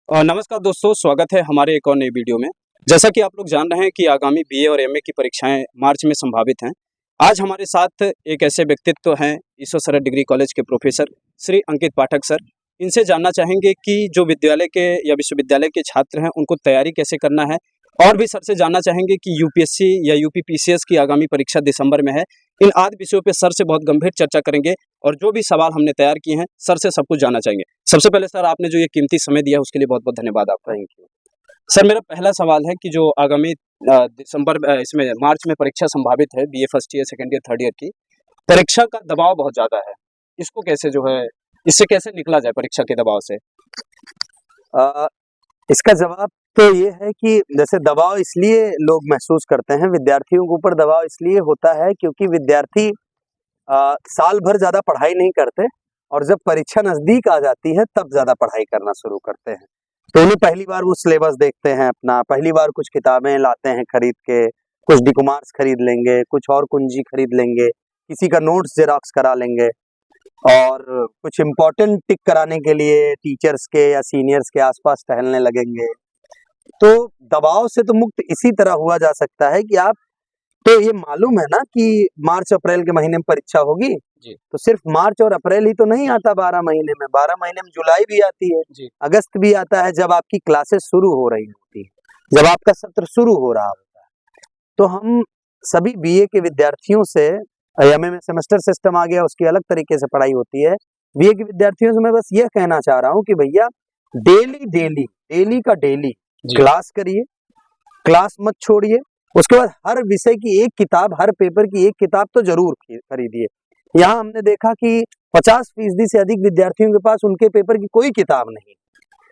नमस्कार दोस्तों, स्वागत है हमारे एक और नई वीडियो में। जैसा कि आप लोग जान रहे हैं कि आगामी बीए और एमए की परीक्षाएं मार्च में संभावित हैं। आज हमारे साथ एक ऐसे व्यक्तित्व हैं, ईश्वर सरद डिग्री कॉलेज के प्रोफेसर श्री अंकित पाठक सर। इनसे जानना चाहेंगे कि जो विद्यालय के या विश्वविद्यालय के छात्र हैं उनको तैयारी कैसे करना है, और भी सर से जानना चाहेंगे कि यूपीएससी या यूपी पीसीएस की आगामी परीक्षा दिसंबर में है। इन आदि विषयों पे सर से बहुत गंभीर चर्चा करेंगे और जो भी सवाल हमने तैयार किए हैं सर से सब कुछ जानना चाहेंगे। सबसे पहले सर, आपने जो ये कीमती समय दिया उसके लिए बहुत बहुत धन्यवाद आपका। Thank you. सर, मेरा पहला सवाल है कि जो आगामी इसमें मार्च में परीक्षा संभावित है, BA first year, second year, third year की परीक्षा का दबाव बहुत ज्यादा है। इसको कैसे जो है, इससे कैसे निकला जाए परीक्षा के दबाव से? इसका जवाब तो ये है कि जैसे दबाव इसलिए लोग महसूस करते हैं, विद्यार्थियों के ऊपर दबाव इसलिए होता है क्योंकि विद्यार्थी साल भर ज्यादा पढ़ाई नहीं करते और जब परीक्षा नजदीक आ जाती है तब ज्यादा पढ़ाई करना शुरू करते हैं। तो उन्हें पहली बार वो सिलेबस देखते हैं अपना, पहली बार कुछ किताबें लाते हैं खरीद के, कुछ डॉक्यूमेंट्स खरीद लेंगे, कुछ और कुंजी खरीद लेंगे, किसी का नोट्स जेरॉक्स करा लेंगे और कुछ इम्पोर्टेंट टिक कराने के लिए टीचर्स के या सीनियर्स के आसपास टहलने लगेंगे। तो दबाव से तो मुक्त इसी तरह हुआ जा सकता है कि आप, तो ये मालूम है ना कि मार्च अप्रैल के महीने में परीक्षा होगी जी। तो सिर्फ मार्च और अप्रैल ही तो नहीं आता, 12 महीने में, 12 महीने में जुलाई भी आती है जी। अगस्त भी आता है, जब आपकी क्लासेस शुरू हो रही होती है, जब आपका सत्र शुरू हो रहा होता है। तो हम सभी बीए के विद्यार्थियों से, एमए में सेमेस्टर सिस्टम आ गया, उसकी अलग तरीके से पढ़ाई होती है। बीए के विद्यार्थियों से मैं बस ये कहना चाह रहा हूँ कि भैया डेली डेली डेली का डेली क्लास करिए, क्लास मत छोड़िए। उसके बाद हर विषय की एक किताब, हर पेपर की एक किताब तो जरूर खरीदिए। यहाँ हमने देखा कि 50% से अधिक विद्यार्थियों के पास उनके पेपर की कोई किताब नहीं,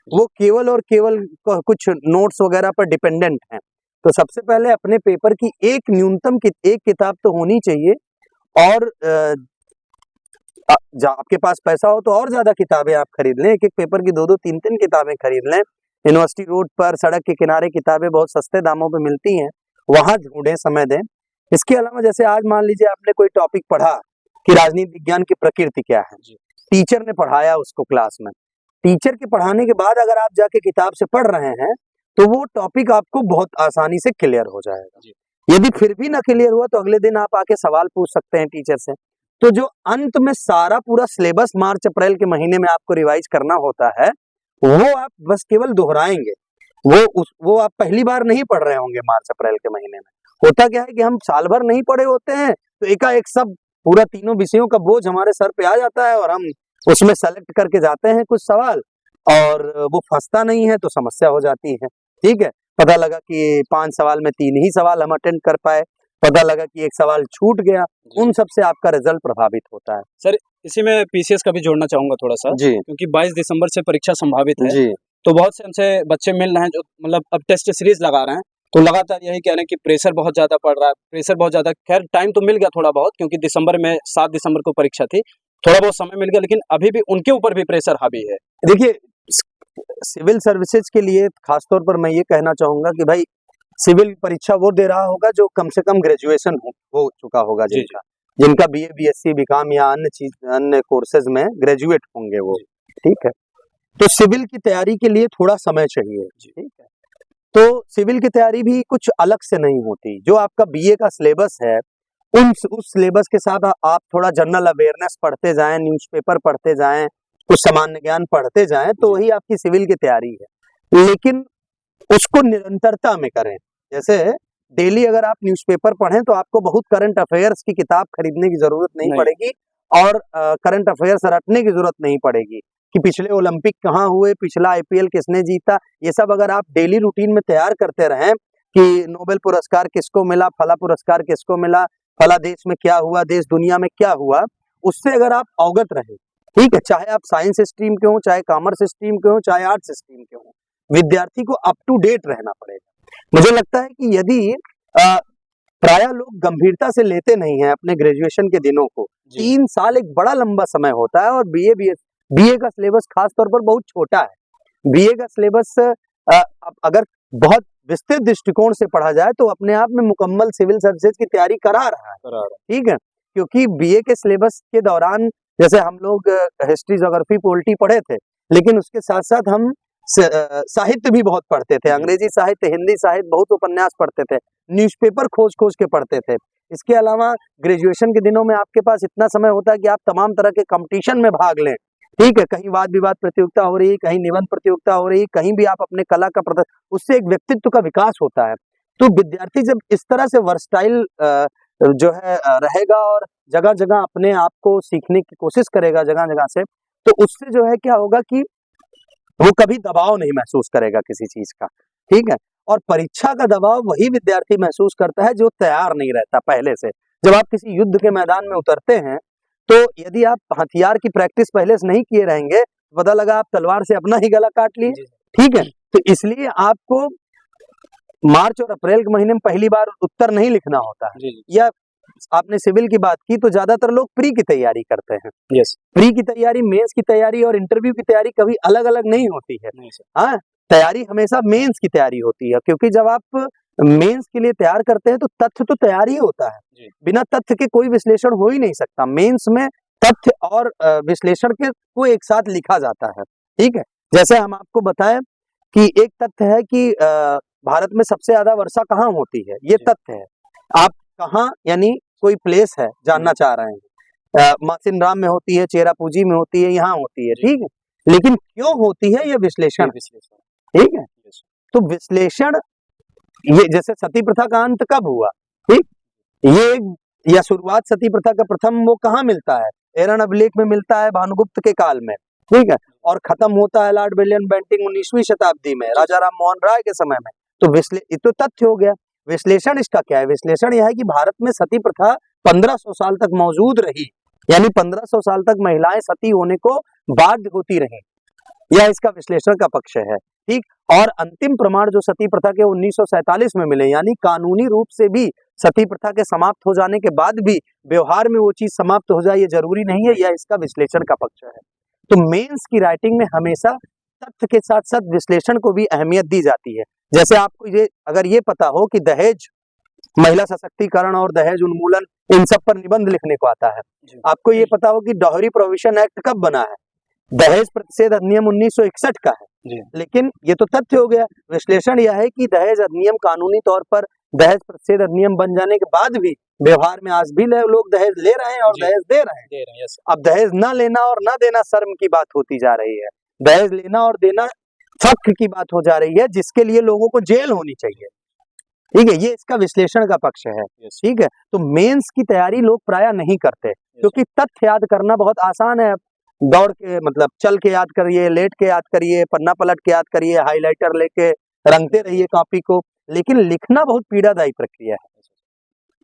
वो केवल और केवल कुछ नोट्स वगैरह पर डिपेंडेंट हैं। तो सबसे पहले अपने पेपर की एक न्यूनतम एक किताब तो होनी चाहिए, और आपके पास पैसा हो तो और ज्यादा किताबें आप खरीद लें, एक एक पेपर की 2-2, 3-3 किताबें खरीद लें। यूनिवर्सिटी रोड पर, सड़क के किनारे किताबें बहुत सस्ते दामों पे मिलती हैं, वहां ढूंढें, समय दें। इसके अलावा जैसे आज मान लीजिए आपने कोई टॉपिक पढ़ा कि राजनीति विज्ञान की प्रकृति क्या है, टीचर ने पढ़ाया उसको क्लास में, टीचर के पढ़ाने के बाद अगर आप जाके किताब से पढ़ रहे हैं तो वो टॉपिक आपको बहुत आसानी से क्लियर हो जाएगा। यदि फिर भी ना क्लियर हुआ तो अगले दिन आप आके सवाल पूछ सकते हैं टीचर से। तो जो अंत में सारा पूरा सिलेबस मार्च अप्रैल के महीने में आपको रिवाइज करना होता है, वो आप बस केवल दोहराएंगे, वो आप पहली बार नहीं पढ़ रहे होंगे मार्च अप्रैल के महीने में। होता क्या है कि हम साल भर नहीं पढ़े होते हैं तो एकाएक सब पूरा तीनों विषयों का बोझ हमारे सर पे आ जाता है और हम उसमें सेलेक्ट करके जाते हैं कुछ सवाल, और वो फंसता नहीं है तो समस्या हो जाती है। ठीक है, पता लगा कि 5 सवाल में 3 ही सवाल हम अटेंड कर पाए, पता लगा कि एक सवाल छूट गया, उन सब से आपका रिजल्ट प्रभावित होता है। सर, इसी में पीसीएस का भी जोड़ना चाहूंगा थोड़ा सा जी, क्योंकि 22 दिसंबर से परीक्षा संभावित है जी। तो बहुत से हमसे बच्चे मिल रहे हैं जो मतलब अब टेस्ट सीरीज लगा रहे हैं, तो लगातार यही कह रहे हैं कि प्रेशर बहुत ज्यादा पड़ रहा है, प्रेशर बहुत ज्यादा। खैर, टाइम तो मिल गया थोड़ा बहुत, क्योंकि दिसंबर में 7 दिसंबर को परीक्षा थी, थोड़ा बहुत समय मिल गया, लेकिन अभी भी उनके ऊपर भी प्रेशर हावी है। देखिए, सिविल सर्विसेज के लिए खासतौर पर मैं ये कहना चाहूंगा कि भाई सिविल परीक्षा वो दे रहा होगा जो कम से कम ग्रेजुएशन हो चुका होगा, जिनका बीए, बीएससी, बीकॉम या अन्य कोर्सेज में ग्रेजुएट होंगे वो। ठीक है, तो सिविल की तैयारी के लिए थोड़ा समय चाहिए। ठीक है, तो सिविल की तैयारी भी कुछ अलग से नहीं होती। जो आपका बीए का सिलेबस है, उस सिलेबस के साथ आप थोड़ा जनरल अवेयरनेस पढ़ते जाएं, न्यूज़पेपर पढ़ते जाएं, कुछ सामान्य ज्ञान पढ़ते जाएं, तो वही आपकी सिविल की तैयारी है। लेकिन उसको निरंतरता में करें। जैसे डेली अगर आप न्यूज़पेपर पढ़ें तो आपको बहुत करंट अफेयर्स की किताब खरीदने की जरूरत नहीं पड़ेगी, और करंट अफेयर्स रटने की जरूरत नहीं पड़ेगी कि पिछले ओलंपिक कहाँ हुए, पिछला आईपीएल किसने जीता। ये सब अगर आप डेली रूटीन में तैयार करते रहें कि नोबेल पुरस्कार किसको मिला, फला पुरस्कार किसको मिला, फला देश में क्या हुआ, देश दुनिया में क्या हुआ, उससे अगर आप अवगत रहें, ठीक है, चाहे आप साइंस स्ट्रीम के हो, चाहे कॉमर्स स्ट्रीम के हो, चाहे आर्ट्स स्ट्रीम के हो, विद्यार्थी को अप टू डेट रहना पड़ेगा। मुझे लगता है कि यदि प्रायः लोग गंभीरता से लेते नहीं हैं अपने ग्रेजुएशन के दिनों को, 3 साल एक बड़ा लंबा समय होता है, और बीए का सिलेबस खास तौर पर बहुत छोटा है। बीए का सिलेबस अगर बहुत विस्तृत दृष्टिकोण से पढ़ा जाए तो अपने आप में मुकम्मल सिविल सर्विसेज की तैयारी करा रहा है। ठीक है, क्योंकि बीए के सिलेबस के दौरान जैसे हम लोग हिस्ट्री, ज्योग्राफी, पॉलिटी पढ़े थे, लेकिन उसके साथ साथ हम साहित्य भी बहुत पढ़ते थे, अंग्रेजी साहित्य, हिंदी साहित्य, बहुत उपन्यास पढ़ते थे, न्यूज़पेपर खोज खोज के पढ़ते थे। इसके अलावा ग्रेजुएशन के दिनों में आपके पास इतना समय होता है कि आप तमाम तरह के कंपटीशन में भाग लें, ठीक है, कहीं वाद विवाद प्रतियोगिता हो रही है, कहीं निबंध प्रतियोगिता हो रही है, कहीं भी आप अपने कला का प्रदर्शन, उससे एक व्यक्तित्व का विकास होता है। तो विद्यार्थी जब इस तरह से वर्सटाइल जो है रहेगा और जगह जगह अपने आप को सीखने की कोशिश करेगा जगह जगह से, तो उससे जो है क्या होगा कि वो कभी दबाव नहीं महसूस करेगा किसी चीज का, ठीक है। और परीक्षा का दबाव वही विद्यार्थी महसूस करता है जो तैयार नहीं रहता पहले से। जब आप किसी युद्ध के मैदान में उतरते हैं तो यदि आप हथियार की प्रैक्टिस पहले से नहीं किए रहेंगे, पता लगा आप तलवार से अपना ही गला काट लिए, ठीक है। तो इसलिए आपको मार्च और अप्रैल के महीने में पहली बार उत्तर नहीं लिखना होता है। या आपने सिविल की बात की तो ज्यादातर लोग प्री की तैयारी करते हैं। प्री की तैयारी, मेंस की तैयारी और इंटरव्यू की तैयारी कभी अलग अलग नहीं होती है। हाँ, तैयारी हमेशा मेंस की तैयारी होती है, क्योंकि जब आप मेंस के लिए तैयार करते हैं तो तथ्य तो तैयार ही होता है, बिना तथ्य के कोई विश्लेषण हो ही नहीं सकता। मेंस में तथ्य और विश्लेषण के को एक साथ लिखा जाता है, ठीक है। जैसे हम आपको बताएं कि एक तथ्य है कि भारत में सबसे ज्यादा वर्षा कहाँ होती है, ये तथ्य है। आप कहाँ, यानी कोई प्लेस है, जानना चाह रहे हैं, मासिनराम में होती है, चेरापूंजी में होती है, यहाँ होती है, ठीक है, लेकिन क्यों होती है ये विश्लेषण, ठीक है। तो विश्लेषण, ये जैसे सती प्रथा का अंत कब हुआ, ठीक, ये या शुरुआत सती प्रथा का प्रथम वो कहाँ मिलता है, एरन अभिलेख में मिलता है, भानुगुप्त के काल में, ठीक है, और खत्म होता है लॉर्ड विलियम बेंटिंक 19वीं शताब्दी में, राजा राम मोहन राय के समय में। तो ये तो तथ्य हो गया। विश्लेषण इसका क्या है? विश्लेषण यह है कि भारत में सती प्रथा 1500 साल तक मौजूद रही, यानी 1500 साल तक महिलाएं सती होने को बाध्य होती रही, यह इसका विश्लेषण का पक्ष है, ठीक। और अंतिम प्रमाण जो सती प्रथा के 1947 में मिले, यानी कानूनी रूप से भी सती प्रथा के समाप्त हो जाने के बाद भी व्यवहार में वो चीज समाप्त हो जाए ये जरूरी नहीं है, यह इसका विश्लेषण का पक्ष है। तो मेंस की राइटिंग में हमेशा तथ्य के साथ साथ विश्लेषण को भी अहमियत दी जाती है। जैसे आपको ये अगर ये पता हो कि दहेज, महिला सशक्तिकरण और दहेज उन्मूलन, इन सब पर निबंध लिखने को आता है, आपको ये पता हो कि डॉहरी प्रोविजन एक्ट कब बना है, दहेज प्रतिषेध अधिनियम 1961 का है, लेकिन ये तो तथ्य हो गया। विश्लेषण यह है कि दहेज अधिनियम कानूनी तौर पर दहेज प्रतिषेध अधिनियम बन जाने के बाद भी व्यवहार में आज भी लोग दहेज ले रहे हैं और दहेज दे रहे हैं। अब दहेज ना लेना और ना देना शर्म की बात होती जा रही है, दहेज लेना और देना फख्र की बात हो जा रही है, जिसके लिए लोगों को जेल होनी चाहिए, ठीक है। ये इसका विश्लेषण का पक्ष है, ठीक है। तो मेंस की तैयारी लोग प्रायः नहीं करते, क्योंकि तथ्य याद करना बहुत आसान है, दौड़ के मतलब चल के याद करिए, लेट के याद करिए, पन्ना पलट के याद करिए, हाइलाइटर लेके रंगते रहिए कॉपी को, लेकिन लिखना बहुत पीड़ादायी प्रक्रिया है,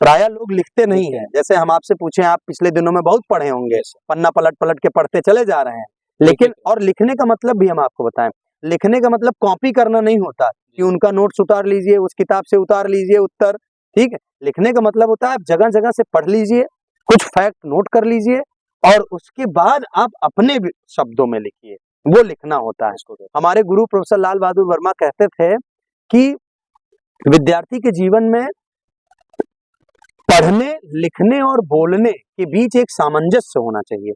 प्रायः लोग लिखते नहीं है। जैसे हम आपसे पूछें, आप पिछले दिनों में बहुत पढ़े होंगे, पन्ना पलट पलट के पढ़ते चले जा रहे हैं, लेकिन और लिखने का मतलब भी हम आपको बताएं, लिखने का मतलब कॉपी करना नहीं होता कि उनका नोट्स उतार लीजिए, उस किताब से उतार लीजिए उत्तर, ठीक है। लिखने का मतलब होता है आप जगह जगह से पढ़ लीजिए, कुछ फैक्ट नोट कर लीजिए और उसके बाद आप अपने शब्दों में लिखिए, वो लिखना होता है। हमारे गुरु प्रोफेसर लाल बहादुर वर्मा कहते थे कि विद्यार्थी के जीवन में पढ़ने, लिखने और बोलने के बीच एक सामंजस्य होना चाहिए।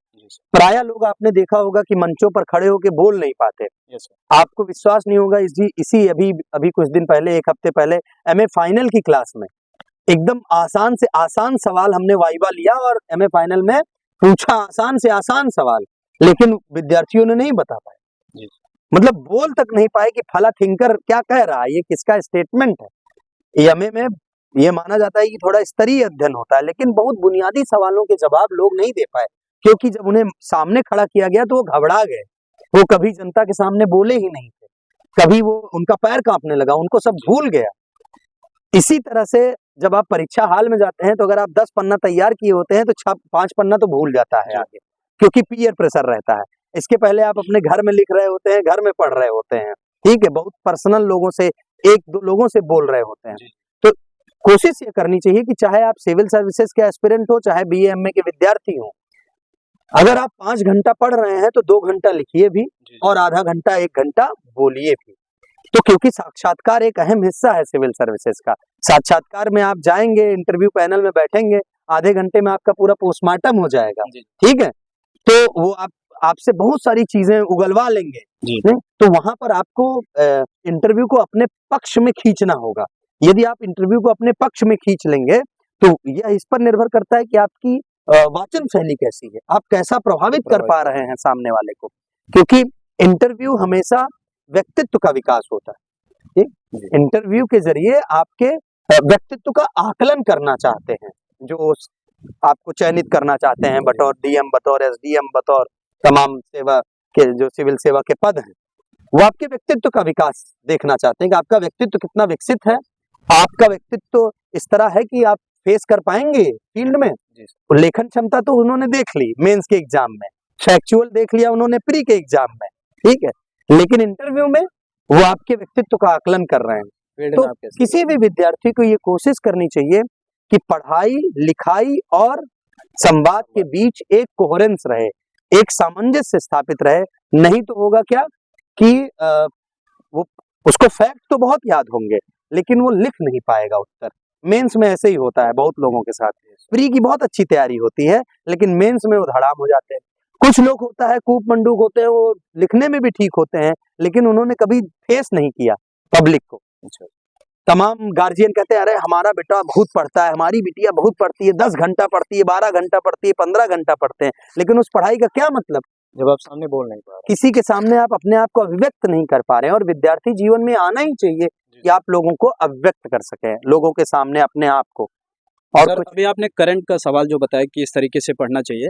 प्रायः लोग आपने देखा होगा कि मंचों पर खड़े होकर बोल नहीं पाते। आपको विश्वास नहीं होगा, इसी अभी कुछ दिन पहले, एक हफ्ते पहले एमए फाइनल की क्लास में एकदम आसान से आसान सवाल हमने वाइवा लिया और एमए फाइनल में पूछा आसान से आसान सवाल, लेकिन विद्यार्थियों ने नहीं बता पाए, मतलब बोल तक नहीं पाए कि फला थिंकर क्या कह रहा है, ये किसका स्टेटमेंट है। एमए में ये माना जाता है कि थोड़ा स्तरीय अध्ययन होता है, लेकिन बहुत बुनियादी सवालों के जवाब लोग नहीं दे पाए, क्योंकि जब उन्हें सामने खड़ा किया गया तो वो घबरा गए, वो कभी जनता के सामने बोले ही नहीं थे, कभी वो उनका पैर कांपने लगा, उनको सब भूल गया। इसी तरह से जब आप परीक्षा हाल में जाते हैं तो अगर आप 10 पन्ना तैयार किए होते हैं तो 5 पन्ना तो भूल जाता है आगे, क्योंकि पीयर प्रेशर रहता है। इसके पहले आप अपने घर में लिख रहे होते हैं, घर में पढ़ रहे होते हैं, ठीक है, बहुत पर्सनल लोगों से, 1-2 लोगों से बोल रहे होते हैं। तो कोशिश ये करनी चाहिए कि चाहे आप सिविल सर्विसेज के एस्पिरेंट हो, चाहे बीए एमए के विद्यार्थी हो, अगर आप 5 घंटा पढ़ रहे हैं तो 2 घंटा लिखिए भी और आधा घंटा 1 घंटा बोलिए भी। तो क्योंकि साक्षात्कार एक अहम हिस्सा है सिविल सर्विसेज का, साक्षात्कार में आप जाएंगे, इंटरव्यू पैनल में बैठेंगे, आधे घंटे में आपका पूरा पोस्टमार्टम हो जाएगा, ठीक है। तो वो आपसे बहुत सारी चीजें उगलवा लेंगे जी। नहीं तो वहां पर आपको इंटरव्यू को अपने पक्ष में खींचना होगा। यदि आप इंटरव्यू को अपने पक्ष में खींच लेंगे तो यह इस पर निर्भर करता है कि आपकी वाचन शैली कैसी है, आप कैसा प्रभावित कर पा रहे हैं सामने वाले को, क्योंकि इंटरव्यू हमेशा व्यक्तित्व का विकास होता है। इंटरव्यू के जरिए आपके व्यक्तित्व का आकलन करना चाहते हैं, जो आपको चयनित करना चाहते हैं बतौर डीएम, बतौर एसडीएम, बतौर तमाम सेवा के जो सिविल सेवा के पद हैं, वो आपके व्यक्तित्व का विकास देखना चाहते हैं कि आपका व्यक्तित्व कितना विकसित है, आपका व्यक्तित्व इस तरह है कि आप फेस कर पाएंगे फील्ड में। लेखन क्षमता तो उन्होंने देख ली मेंस के एग्जाम में, फैक्चुअल देख लिया उन्होंने प्री के एग्जाम में, ठीक है, लेकिन इंटरव्यू में वो आपके व्यक्तित्व का आकलन कर रहे हैं। तो किसी भी विद्यार्थी को ये कोशिश करनी चाहिए कि पढ़ाई लिखाई और संवाद के बीच एक कोहेरेंस रहे, एक सामंजस्य स्थापित रहे। नहीं तो होगा क्या कि वो उसको फैक्ट तो बहुत याद होंगे लेकिन वो लिख नहीं पाएगा उत्तर। मेंस में ऐसे ही होता है बहुत लोगों के साथ। प्री की बहुत अच्छी तैयारी होती है लेकिन मेंस में वो धड़ाम हो जाते हैं। कुछ लोग होता है कूप मंडूक होते हैं, वो लिखने में भी ठीक होते हैं लेकिन उन्होंने कभी फेस नहीं किया पब्लिक को। तमाम गार्जियन कहते हैं अरे हमारा बेटा बहुत पढ़ता है, हमारी बिटिया बहुत पढ़ती है, 10 घंटा पढ़ती है, 12 घंटा पढ़ती है, 15 घंटा पढ़ते हैं, लेकिन उस पढ़ाई का क्या मतलब जब आप सामने बोल नहीं पा रहे, किसी के सामने आप अपने आप को अभिव्यक्त नहीं कर पा रहे हैं। और विद्यार्थी जीवन में आना ही चाहिए कि आप लोगों को अभिव्यक्त कर सके लोगों के सामने अपने आप को। और अभी आपने करंट का सवाल जो बताया कि इस तरीके से पढ़ना चाहिए,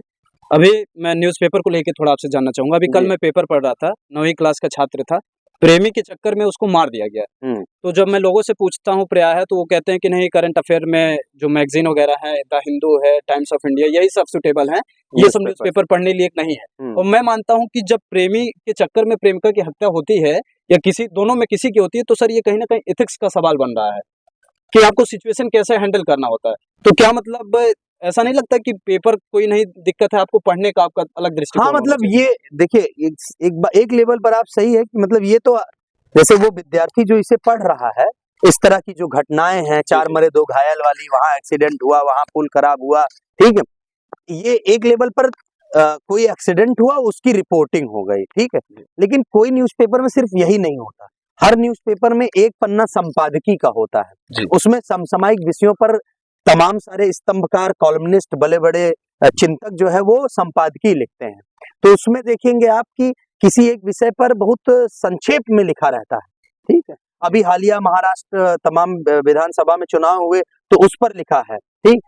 अभी मैं न्यूज़पेपर को लेके थोड़ा आपसे जानना चाहूंगा। अभी कल मैं पेपर पढ़ रहा था, 9वीं क्लास का छात्र था, प्रेमी के चक्कर में उसको मार दिया गया। तो जब मैं लोगों से पूछता हूँ प्रायः तो वो कहते हैं कि नहीं, करंट अफेयर में जो मैगजीन वगैरह है, द हिंदू है, टाइम्स ऑफ इंडिया, यही सब सुटेबल हैं, ये सब न्यूज़पेपर पढ़ने लायक नहीं है। और मैं मानता हूँ कि जब प्रेमी के चक्कर में प्रेमिका की हत्या होती है या किसी दोनों में किसी की होती है तो सर ये कहीं ना कहीं एथिक्स का सवाल बन रहा है कि आपको सिचुएशन कैसे हैंडल करना होता है। तो क्या मतलब ऐसा नहीं लगता कि पेपर कोई नहीं दिक्कत है, आपको पढ़ने का आपका अलग दृष्टिकोण? हाँ, मतलब ये देखिए एक लेवल पर आप सही है कि मतलब ये तो जैसे वो विद्यार्थी जो इसे पढ़ रहा है, इस तरह की जो घटनाएं हैं, 4 मरे 2 घायल वाली, वहां एक्सीडेंट हुआ, वहां पुल खराब हुआ, ठीक है, ये एक लेवल पर कोई एक्सीडेंट हुआ उसकी रिपोर्टिंग हो गई, ठीक है, लेकिन कोई न्यूज़पेपर में सिर्फ यही नहीं होता। हर न्यूज़पेपर में एक पन्ना संपादकीय का होता है, उसमें समसामयिक विषयों पर तमाम सारे स्तंभकार कॉलमनिस्ट, बड़े बड़े चिंतक जो है वो संपादकीय लिखते हैं। तो उसमें देखेंगे आप कि किसी एक विषय पर बहुत संक्षेप में लिखा रहता है, ठीक है। अभी हालिया महाराष्ट्र तमाम विधानसभा में चुनाव हुए तो उस पर लिखा है, ठीक।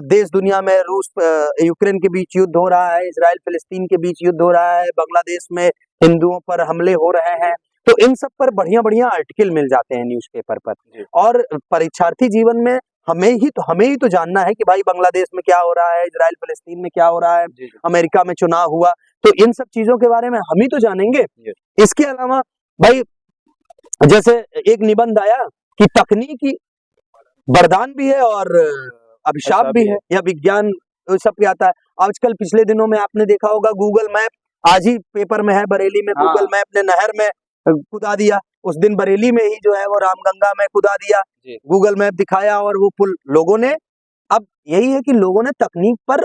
देश दुनिया में रूस यूक्रेन के बीच युद्ध हो रहा है, इजराइल फिलिस्तीन के बीच युद्ध हो रहा है, बांग्लादेश में हिंदुओं पर हमले हो रहे हैं, तो इन सब पर बढ़िया बढ़िया आर्टिकल मिल जाते हैं न्यूज़पेपर पर। और परीक्षार्थी जीवन में हमें ही तो जानना है कि भाई बांग्लादेश में क्या हो रहा है, इजराइल फिलिस्तीन में क्या हो रहा है, अमेरिका में चुनाव हुआ, तो इन सब चीजों के बारे में हम ही तो जानेंगे। इसके अलावा भाई जैसे एक निबंध आया कि तकनीकी वरदान भी है और अभिशाप भी है, या विज्ञान सब क्या आता है आजकल। पिछले दिनों में आपने देखा होगा गूगल मैप, आज ही पेपर में है, बरेली में गूगल मैप ने नहर में कूदा दिया। उस दिन बरेली में ही जो है वो रामगंगा में कूदा दिया, गूगल मैप दिखाया और वो पुल लोगों ने, अब यही है कि लोगों ने तकनीक पर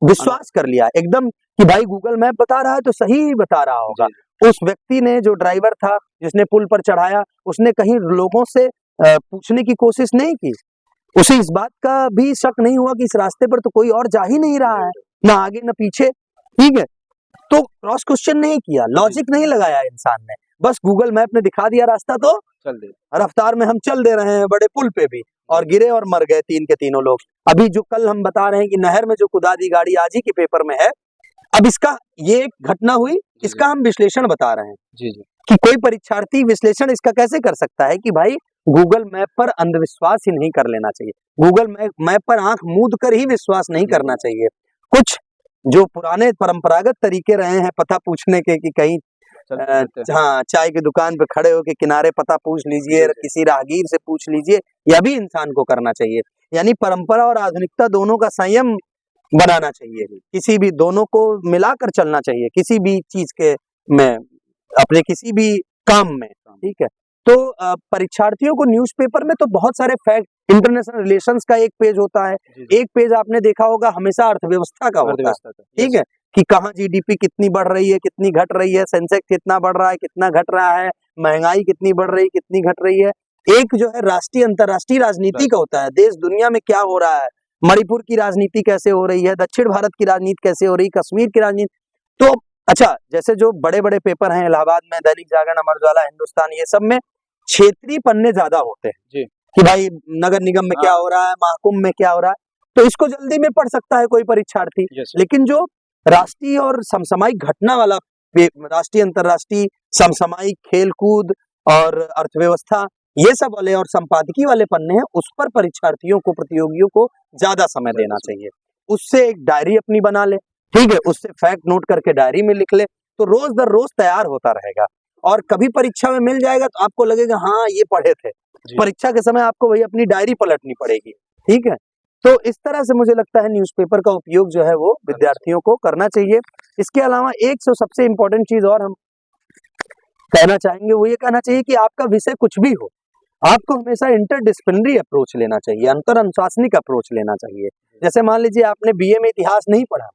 विश्वास कर लिया एकदम कि भाई गूगल मैप बता रहा है तो सही ही बता रहा होगा। उस व्यक्ति ने, जो ड्राइवर था जिसने पुल पर चढ़ाया, उसने कहीं लोगों से पूछने की कोशिश नहीं की, उसे इस बात का भी शक नहीं हुआ कि इस रास्ते पर तो कोई और जा ही नहीं रहा है, ना आगे ना पीछे, ठीक है। तो क्रॉस क्वेश्चन नहीं किया, लॉजिक नहीं लगाया इंसान ने, बस गूगल मैप ने दिखा दिया रास्ता तो चल दे, रफ्तार में हम चल दे रहे हैं बड़े पुल पे भी, और गिरे और मर गए 3 के तीनों लोग। अभी जो कल हम बता रहे हैं कि नहर में जो कुदा दी गाड़ी, आज ही के पेपर में है। अब इसका ये एक घटना हुई, इसका हम विश्लेषण बता रहे हैं कि कोई परीक्षार्थी विश्लेषण इसका कैसे कर सकता है कि भाई गूगल मैप पर अंधविश्वास ही नहीं कर लेना चाहिए, गूगल मैप पर आंख मूंद कर ही विश्वास नहीं करना चाहिए। कुछ जो पुराने परंपरागत तरीके रहे हैं पता पूछने के, कि कहीं हाँ चाय की दुकान पे खड़े होके किनारे पता पूछ लीजिए, किसी राहगीर से पूछ लीजिए, यह भी इंसान को करना चाहिए। यानी परंपरा और आधुनिकता दोनों का संयम बनाना चाहिए, किसी भी दोनों को मिलाकर चलना चाहिए किसी भी चीज के में, अपने किसी भी काम में, ठीक है। तो परीक्षार्थियों को न्यूज़पेपर में तो बहुत सारे फैक्ट, इंटरनेशनल रिलेशंस का एक पेज होता है, एक पेज आपने देखा होगा हमेशा अर्थव्यवस्था का होता है, ठीक है। कि कहाँ जीडीपी कितनी बढ़ रही है, कितनी घट रही है, सेंसेक्स कितना बढ़ रहा है, कितना घट रहा है, महंगाई कितनी बढ़ रही है, कितनी घट रही है। एक जो है राष्ट्रीय अंतर्राष्ट्रीय राजनीति का होता है, देश दुनिया में क्या हो रहा है, मणिपुर की राजनीति कैसे हो रही है, दक्षिण भारत की राजनीति कैसे हो रही है, कश्मीर की राजनीति। तो अच्छा, जैसे जो बड़े बड़े पेपर हैं इलाहाबाद में, दैनिक जागरण, अमर उजाला, हिंदुस्तान, ये सब में क्षेत्रीय पन्ने ज्यादा होते हैं जी। कि भाई नगर निगम में क्या हो रहा है, महाकुंभ में क्या हो रहा है, तो इसको जल्दी में पढ़ सकता है कोई परीक्षार्थी। लेकिन जो राष्ट्रीय और समसामयिक घटना वाला, राष्ट्रीय अंतर्राष्ट्रीय समसामयिक, खेलकूद और अर्थव्यवस्था, ये सब वाले और संपादकीय वाले पन्ने हैं, उस पर परीक्षार्थियों को, प्रतियोगियों को ज्यादा समय देना चाहिए। उससे एक डायरी अपनी बना ले, ठीक है, उससे फैक्ट नोट करके डायरी में लिख ले, तो रोज दर रोज तैयार होता रहेगा और कभी परीक्षा में मिल जाएगा तो आपको लगेगा हाँ ये पढ़े थे। परीक्षा के समय आपको वही अपनी डायरी पलटनी पड़ेगी, ठीक है। तो इस तरह से मुझे लगता है न्यूज़पेपर का उपयोग जो है वो विद्यार्थियों को करना चाहिए। इसके अलावा एक सबसे इम्पोर्टेंट चीज और हम कहना चाहेंगे, वो ये कहना चाहिए कि आपका विषय कुछ भी हो, आपको हमेशा इंटरडिसिप्लिनरी अप्रोच लेना चाहिए, अंतर अनुशासनिक अप्रोच लेना चाहिए। जैसे मान लीजिए आपने बीए में इतिहास नहीं पढ़ा,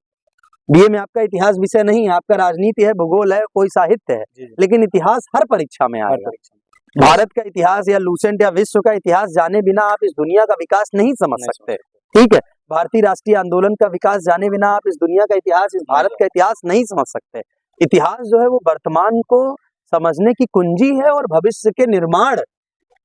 बीए में आपका इतिहास विषय नहीं है, आपका राजनीति है, भूगोल है, कोई साहित्य है, लेकिन इतिहास हर परीक्षा में आएगा। भारत का इतिहास या लूसेंट या विश्व का इतिहास जाने बिना आप इस दुनिया का विकास नहीं समझ सकते, ठीक है। भारतीय राष्ट्रीय आंदोलन का विकास जाने बिना आप इस दुनिया का इतिहास, इस भारत का इतिहास नहीं समझ सकते। इतिहास जो है वो वर्तमान को समझने की कुंजी है और भविष्य के निर्माण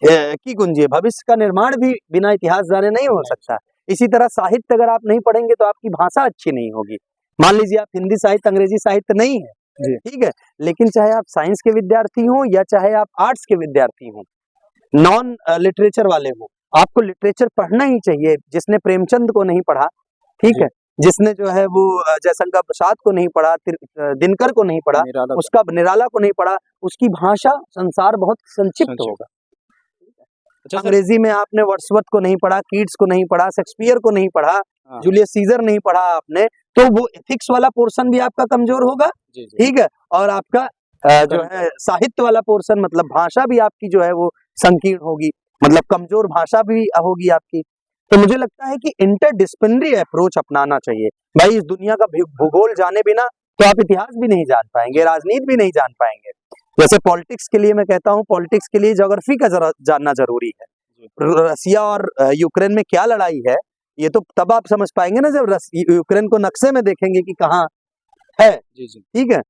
की कुंजी है। भविष्य का निर्माण भी बिना इतिहास जाने नहीं हो सकता। इसी तरह साहित्य अगर आप नहीं पढ़ेंगे तो आपकी भाषा अच्छी नहीं होगी। मान लीजिए आप हिंदी साहित्य, अंग्रेजी साहित्य नहीं है, ठीक है, लेकिन चाहे आप साइंस के विद्यार्थी हो या चाहे आप आर्ट्स के विद्यार्थी हो, नॉन लिटरेचर वाले हो, आपको लिटरेचर पढ़ना ही चाहिए। जिसने प्रेमचंद को नहीं पढ़ा, ठीक है, जिसने जो है वो जयशंकर प्रसाद को नहीं पढ़ा, दिनकर को नहीं पढ़ा, उसका निराला को नहीं पढ़ा, उसकी भाषा संसार बहुत संक्षिप्त होगा। अंग्रेजी में आपने वर्ड्सवर्थ को नहीं पढ़ा, कीट्स को नहीं पढ़ा, शेक्सपियर को नहीं पढ़ा, जूलियस सीजर नहीं पढ़ा आपने, तो वो एथिक्स वाला पोर्शन भी आपका कमजोर होगा, ठीक है, और आपका जो है साहित्य वाला पोर्शन, मतलब भाषा भी आपकी जो है वो संकीर्ण होगी, मतलब कमजोर भाषा भी होगी आपकी। तो मुझे लगता है कि इंटरडिसिप्लिनरी अप्रोच अपनाना चाहिए। भाई इस दुनिया का भूगोल जाने बिना तो आप इतिहास भी नहीं जान पाएंगे, राजनीति भी नहीं जान पाएंगे। जैसे पॉलिटिक्स के लिए मैं कहता हूँ, पॉलिटिक्स के लिए ज्योग्राफी का जानना जरूरी है। रसिया और यूक्रेन में क्या लड़ाई है, ये तो तब आप समझ पाएंगे ना जब यूक्रेन को नक्शे में देखेंगे कि कहाँ है, ठीक है।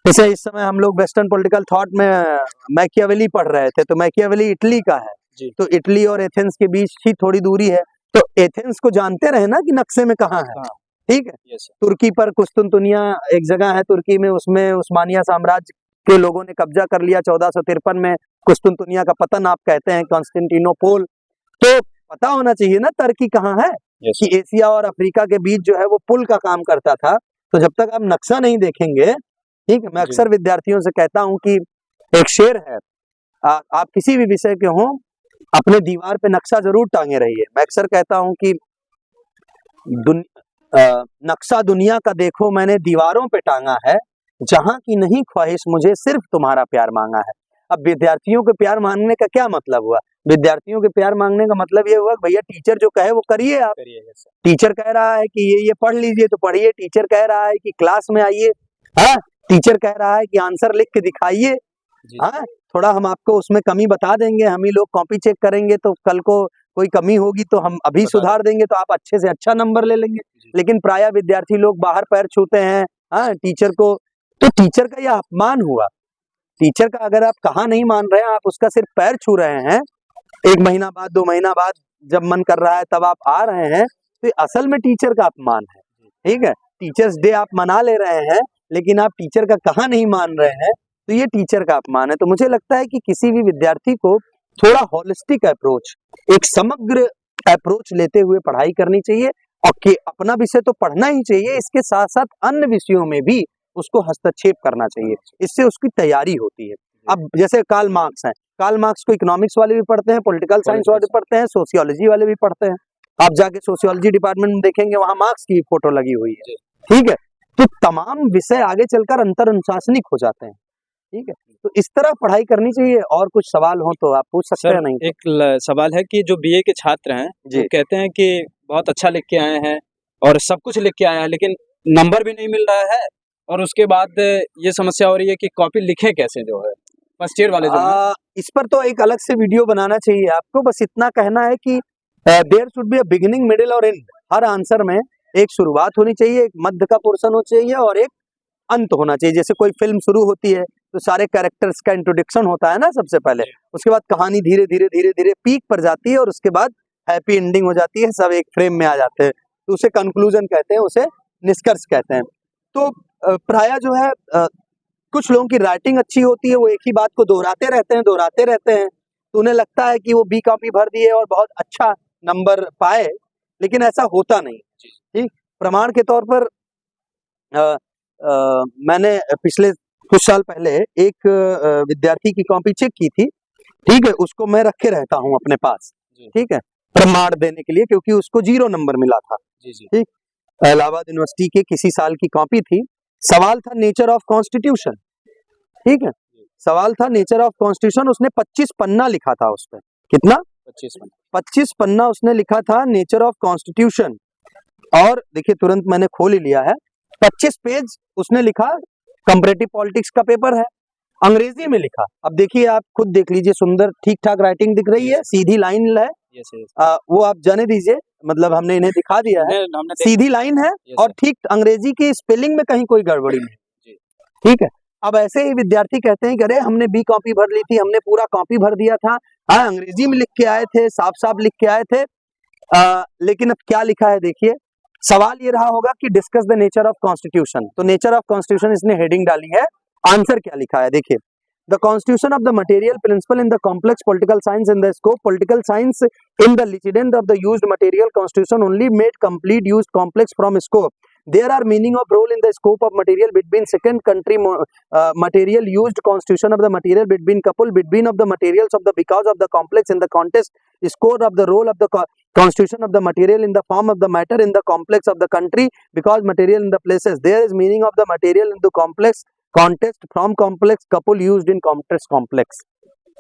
जैसे इस समय हम लोग वेस्टर्न पॉलिटिकल थॉट में मैकियावेली पढ़ रहे थे, तो मैकियावेली इटली का है, तो इटली और एथेंस के बीच ही थोड़ी दूरी है, तो एथेंस को जानते रहे ना कि नक्शे में कहाँ है, ठीक है। तुर्की पर कुस्तुनतुनिया एक जगह है तुर्की में, उसमें उस्मानिया साम्राज्य के लोगों ने कब्जा कर लिया 1453 में। कुस्तुनतुनिया का पतन आप कहते हैं कॉन्स्टेंटिनोपोल। तो पता होना चाहिए ना तुर्की कहाँ है, कि एशिया और अफ्रीका के बीच जो है वो पुल का काम करता था। तो जब तक आप नक्शा नहीं देखेंगे, ठीक है, मैं अक्सर विद्यार्थियों से कहता हूं कि एक शेर है, आप किसी भी विषय के हों, अपने दीवार पे नक्शा जरूर टांगे रहिए। मैं अक्सर कहता हूं कि नक्शा दुनिया का देखो मैंने दीवारों पे टांगा है, जहां की नहीं ख्वाहिश मुझे सिर्फ तुम्हारा प्यार मांगा है। अब विद्यार्थियों के प्यार मांगने का क्या मतलब हुआ? विद्यार्थियों के प्यार मांगने का मतलब ये हुआ कि भैया टीचर जो कहे वो करिए आप। टीचर कह रहा है कि ये पढ़ लीजिए तो पढ़िए, टीचर कह रहा है कि क्लास में आइए, हाँ, टीचर कह रहा है कि आंसर लिख के दिखाइए, हाँ, थोड़ा हम आपको उसमें कमी बता देंगे, हम ही लोग कॉपी चेक करेंगे, तो कल को कोई कमी होगी तो हम अभी सुधार देंगे, तो आप अच्छे से अच्छा नंबर ले लेंगे। लेकिन प्रायः विद्यार्थी लोग बाहर पैर छूते हैं, हाँ, टीचर को, तो टीचर का यह अपमान हुआ। टीचर का अगर आप कहा नहीं मान रहे हैं, आप उसका सिर्फ पैर छू रहे हैं, 1 महीना बाद 2 महीना बाद जब मन कर रहा है तब आप आ रहे हैं, तो असल में टीचर का अपमान है, ठीक है। टीचर्स डे आप मना ले रहे हैं, लेकिन आप टीचर का कहा नहीं मान रहे हैं, तो ये टीचर का अपमान है। तो मुझे लगता है कि किसी भी विद्यार्थी को थोड़ा होलिस्टिक अप्रोच, एक समग्र अप्रोच लेते हुए पढ़ाई करनी चाहिए, और कि अपना विषय तो पढ़ना ही चाहिए, इसके साथ साथ अन्य विषयों में भी उसको हस्तक्षेप करना चाहिए, इससे उसकी तैयारी होती है। अब जैसे कार्ल मार्क्स हैं, कार्ल मार्क्स को इकोनॉमिक्स वाले भी पढ़ते हैं, पॉलिटिकल साइंस वाले भी पढ़ते हैं, सोशियोलॉजी वाले भी पढ़ते हैं। आप जाके सोशियोलॉजी डिपार्टमेंट में देखेंगे, वहां मार्क्स की फोटो लगी हुई है, ठीक है। तो तमाम विषय आगे चलकर अंतर अनुशासनिक हो जाते हैं, ठीक है। तो इस तरह पढ़ाई करनी चाहिए। और कुछ सवाल हो तो आप पूछ सकते हैं। नहीं, एक सवाल है कि जो बीए के छात्र हैं वो कहते हैं कि बहुत अच्छा लिख के आए हैं और सब कुछ लिख के आए हैं, लेकिन नंबर भी नहीं मिल रहा है और उसके बाद ये समस्या हो रही है कि कॉपी लिखे कैसे जो है फर्स्ट ईयर वाले जो हैं। इस पर तो एक अलग से वीडियो बनाना चाहिए आपको। बस इतना कहना है कि there should be a beginning, middle और एंड। हर आंसर में एक शुरुआत होनी चाहिए, एक मध्य का पोर्शन होना चाहिए और एक अंत होना चाहिए। जैसे कोई फिल्म शुरू होती है तो सारे कैरेक्टर्स का इंट्रोडक्शन होता है ना सबसे पहले, उसके बाद कहानी धीरे धीरे धीरे धीरे पीक पर जाती है और उसके बाद हैप्पी एंडिंग हो जाती है, सब एक फ्रेम में आ जाते हैं, तो उसे कंक्लूजन कहते हैं, उसे निष्कर्ष कहते हैं। तो प्राय जो है कुछ लोगों की राइटिंग अच्छी होती है, वो एक ही बात को दोहराते रहते हैं, तो उन्हें लगता है कि वो बी कॉपी भर दिए और बहुत अच्छा नंबर पाए, लेकिन ऐसा होता नहीं। ठीक, प्रमाण के तौर पर मैंने पिछले कुछ साल पहले एक विद्यार्थी की कॉपी चेक की थी। ठीक है, उसको मैं रखे रहता हूँ अपने पास, ठीक है, प्रमाण देने के लिए, क्योंकि उसको 0 नंबर मिला था। ठीक, इलाहाबाद यूनिवर्सिटी के किसी साल की कॉपी थी। सवाल था नेचर ऑफ कॉन्स्टिट्यूशन। ठीक है, सवाल था नेचर ऑफ कॉन्स्टिट्यूशन। उसने 25 पन्ना लिखा था उस पर। कितना? 25 पन्ना उसने लिखा था नेचर ऑफ कॉन्स्टिट्यूशन। और देखिए तुरंत मैंने खोल ही लिया है, 25 पेज उसने लिखा। कंपैरेटिव पॉलिटिक्स का पेपर है, अंग्रेजी में लिखा। अब देखिए, आप खुद देख लीजिए, सुंदर ठीक ठाक राइटिंग दिख रही है, सीधी लाइन है। वो आप जाने दीजिए, मतलब हमने इन्हें दिखा दिया है, सीधी लाइन है और ठीक अंग्रेजी की स्पेलिंग में कहीं कोई गड़बड़ी नहीं। ठीक है, अब ऐसे ही विद्यार्थी कहते हैं कि अरे हमने बी कॉपी भर ली थी, हमने पूरा कॉपी भर दिया था। हाँ, अंग्रेजी में लिख के आए थे, साफ साफ लिख के आए थे, लेकिन अब क्या लिखा है देखिए। सवाल ये रहा होगा कि discuss the nature of constitution, तो नेचर ऑफ कॉन्स्टिट्यूशन इसने हेडिंग डाली है। आंसर क्या लिखा है देखिए, the constitution of the material principle in the complex political science in the scope political science in the लिटिडेंट of the used material constitution only made complete used complex from scope. There are meaning of role in the scope of material between second country material used constitution of the material between couple between of the materials of the because of the complex in the context score of the role of the constitution of the material in the form of the matter in the complex of the country because material in the places there is meaning of the material in the complex context from complex couple used in complex।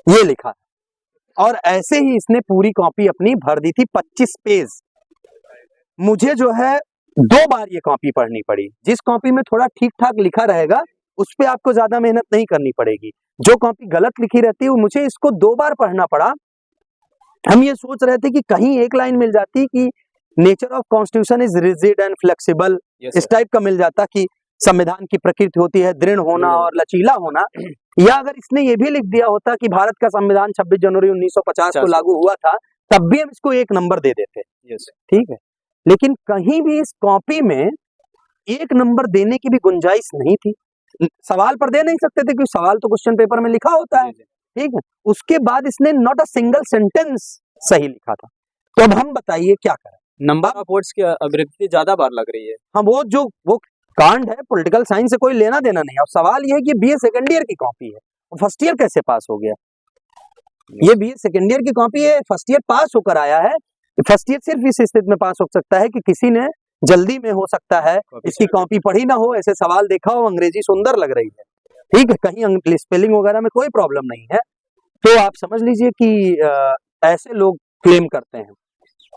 ये लिखा और ऐसे ही इसने पूरी copy अपनी भर दी थी 25 page. मुझे जो है 2 बार ये कॉपी पढ़नी पड़ी। जिस कॉपी में थोड़ा ठीक ठाक लिखा रहेगा उस पे आपको ज्यादा मेहनत नहीं करनी पड़ेगी, जो कॉपी गलत लिखी रहती है मुझे इसको 2 बार पढ़ना पड़ा। हम ये सोच रहे थे कि कहीं एक लाइन मिल जाती कि nature of constitution is rigid and flexible, इस टाइप का मिल जाता कि संविधान की प्रकृति होती है दृढ़ होना और लचीला होना, या अगर इसने ये भी लिख दिया होता कि भारत का संविधान 26 जनवरी 1950 को लागू हुआ था, तब भी हम इसको 1 नंबर दे देते। ठीक है, लेकिन कहीं भी इस कॉपी में 1 नंबर देने की भी गुंजाइश नहीं थी। सवाल पर दे नहीं सकते थे क्योंकि सवाल तो क्वेश्चन पेपर में लिखा होता है। ठीक है, उसके बाद इसने नॉट अ सिंगल सेंटेंस सही लिखा था। तो अब हम बताइए क्या करें। नंबर ऑफ वर्ड्स की आवृत्ति ज्यादा बार लग रही है। हाँ, वो कांड है, पॉलिटिकल साइंस से कोई लेना देना नहीं। और सवाल ये है कि बीए सेकेंड ईयर की कॉपी है, फर्स्ट ईयर कैसे पास हो गया? ये बीए सेकेंड ईयर की कॉपी है, फर्स्ट ईयर पास होकर आया है। फर्स्ट ईयर सिर्फ इस स्थिति में पास हो सकता है कि किसी ने जल्दी में, हो सकता है इसकी कॉपी पढ़ी ना हो, ऐसे सवाल देखा हो, अंग्रेजी सुंदर लग रही है, ठीक है, कहीं स्पेलिंग वगैरह में कोई प्रॉब्लम नहीं है, तो आप समझ लीजिए कि ऐसे लोग क्लेम करते हैं।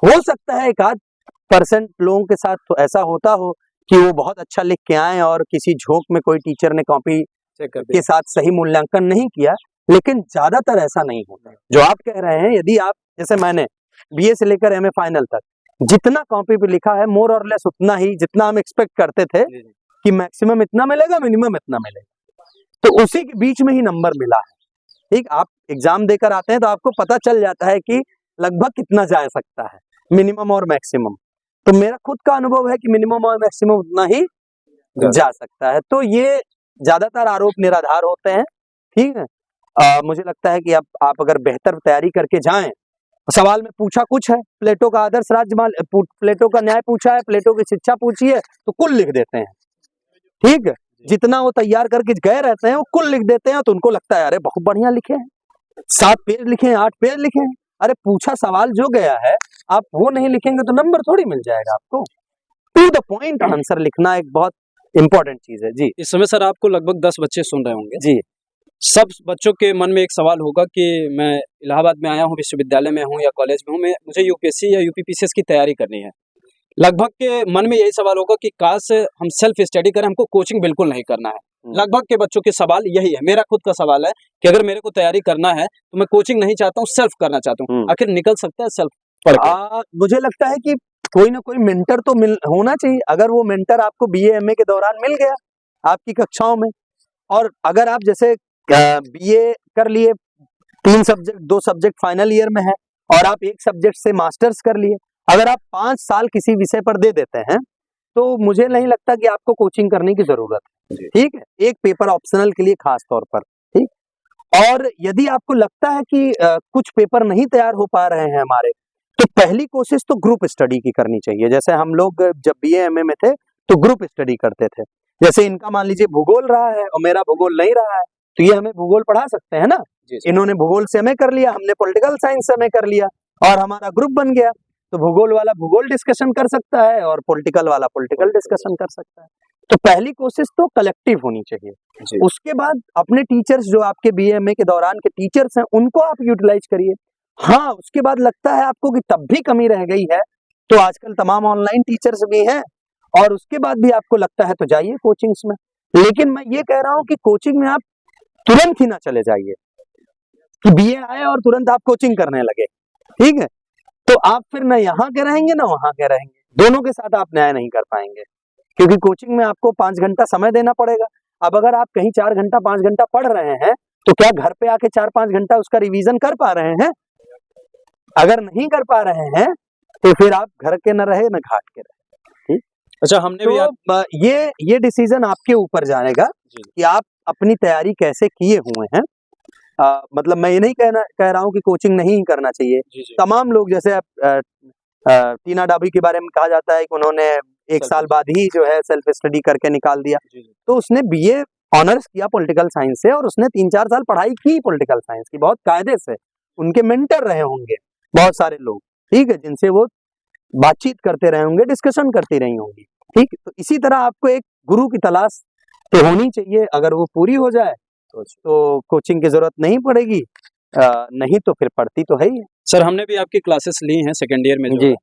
हो सकता है 1-8% लोगों के साथ तो ऐसा होता हो कि वो बहुत अच्छा लिख के आए और किसी झोंक में कोई टीचर ने कॉपी के साथ सही मूल्यांकन नहीं किया, लेकिन ज्यादातर ऐसा नहीं होता। जो आप कह रहे हैं, यदि आप, जैसे मैंने बीए से लेकर एमए फाइनल तक जितना कॉपी पे लिखा है मोर और लेस उतना ही, जितना हम एक्सपेक्ट करते थे कि मैक्सिमम इतना मिलेगा, मिनिमम इतना मिलेगा, तो उसी के बीच में ही नंबर मिला है। ठीक, आप एग्जाम देकर आते हैं तो आपको पता चल जाता है कि लगभग कितना जा सकता है, मिनिमम और मैक्सिमम। तो मेरा खुद का अनुभव है कि मिनिमम और मैक्सिमम उतना ही जा सकता है। तो ये ज्यादातर आरोप निराधार होते हैं। ठीक है, मुझे लगता है कि आप अगर बेहतर तैयारी करके जाएं, सवाल में पूछा कुछ है, प्लेटो का आदर्श राज्य, प्लेटो का न्याय पूछा है, प्लेटो की शिक्षा पूछी है, तो कुल लिख देते हैं। ठीक है, जितना वो तैयार करके गए रहते हैं वो कुल लिख देते हैं, तो उनको लगता है अरे बहुत बढ़िया लिखे हैं, 7 पेज लिखे हैं, 8 पेज लिखे हैं। अरे पूछा सवाल जो गया है, आप वो नहीं लिखेंगे तो नंबर थोड़ी मिल जाएगा आपको। टू द पॉइंट आंसर लिखना एक बहुत इंपॉर्टेंट चीज है। जी, इस समय सर आपको लगभग 10 बच्चे सुन रहे होंगे। जी, सब बच्चों के मन में एक सवाल होगा कि मैं इलाहाबाद में आया हूँ, विश्वविद्यालय में हूँ या कॉलेज में हूँ, मुझे यूपीएससी या यूपीपीसीएस की तैयारी करनी है, लगभग के मन में यही सवाल होगा कि काश हम सेल्फ स्टडी करें, हमको कोचिंग बिल्कुल नहीं करना है। लगभग के बच्चों के सवाल यही है। मेरा खुद का सवाल है कि अगर मेरे को तैयारी करना है तो मैं कोचिंग नहीं चाहता हूँ, सेल्फ करना चाहता हूँ। आखिर निकल सकता है सेल्फ पढ़ के? मुझे लगता है कि कोई ना कोई मेंटर तो होना चाहिए। अगर वो मेंटर आपको बीए एमए के दौरान मिल गया आपकी कक्षाओं में, और अगर आप जैसे बीए कर लिए, 3 सब्जेक्ट 2 सब्जेक्ट फाइनल ईयर में है और आप एक सब्जेक्ट से मास्टर्स कर लिए, अगर आप 5 साल किसी विषय पर दे देते हैं तो मुझे नहीं लगता कि आपको कोचिंग करने की जरूरत है। ठीक है, एक पेपर ऑप्शनल के लिए खास तौर पर। ठीक, और यदि आपको लगता है कि कुछ पेपर नहीं तैयार हो पा रहे हैं हमारे, तो पहली कोशिश तो ग्रुप स्टडी की करनी चाहिए। जैसे हम लोग जब बीए एमए में थे तो ग्रुप स्टडी करते थे। जैसे इनका मान लीजिए भूगोल रहा है और मेरा भूगोल नहीं रहा है, तो ये हमें भूगोल पढ़ा सकते हैं ना। इन्होंने भूगोल से एमए कर लिया, हमने पॉलिटिकल साइंस से एमए कर लिया और हमारा ग्रुप बन गया। तो भूगोल वाला भूगोल डिस्कशन कर सकता है और पॉलिटिकल वाला पॉलिटिकल डिस्कशन कर सकता है। तो पहली कोशिश तो कलेक्टिव होनी चाहिए। उसके बाद अपने टीचर्स जो आपके बीएमए के दौरान के टीचर्स हैं उनको आप यूटिलाइज करिए। हाँ, उसके बाद लगता है आपको कि तब भी कमी रह गई है तो आजकल तमाम ऑनलाइन टीचर्स भी हैं, और उसके बाद भी आपको लगता है तो जाइए कोचिंग्स में। लेकिन मैं ये कह रहा हूँ कि कोचिंग में आप तुरंत ही ना चले जाइए कि बीए आए और तुरंत आप कोचिंग करने लगे। ठीक है, तो आप फिर ना यहाँ के रहेंगे ना वहां के रहेंगे, दोनों के साथ आप न्याय नहीं कर पाएंगे, क्योंकि कोचिंग में आपको 5 घंटा समय देना पड़ेगा। अब अगर आप कहीं 4 घंटा 5 घंटा पढ़ रहे हैं तो क्या घर पे आके 4-5 घंटा उसका रिवीजन कर पा रहे हैं? अगर नहीं कर पा रहे हैं तो फिर आप घर के न रहे न घाट के रहे। ठीक, अच्छा, हमने तो ये डिसीजन आपके ऊपर जाएगा कि आप अपनी तैयारी कैसे किए हुए हैं। मतलब मैं ये नहीं कह रहा हूँ कि कोचिंग नहीं करना चाहिए। तमाम लोग, जैसे टीना डाबी के बारे में कहा जाता है कि उन्होंने 1 साल बाद ही जो है सेल्फ स्टडी करके निकाल दिया। तो उसने बीए ऑनर्स किया पॉलिटिकल साइंस से और उसने 3-4 साल पढ़ाई की पॉलिटिकल साइंस की बहुत कायदे से। उनके मेंटर रहे होंगे बहुत सारे लोग, ठीक है, जिनसे वो बातचीत करते रहे होंगे, डिस्कशन करती रही होंगी। ठीक, तो इसी तरह आपको एक गुरु की तलाश तो होनी चाहिए। अगर वो पूरी हो जाए तो कोचिंग की जरूरत नहीं पड़ेगी, नहीं तो फिर पढ़ती तो है ही। सर, हमने भी आपकी क्लासेस ली हैं सेकेंड ईयर में। जी,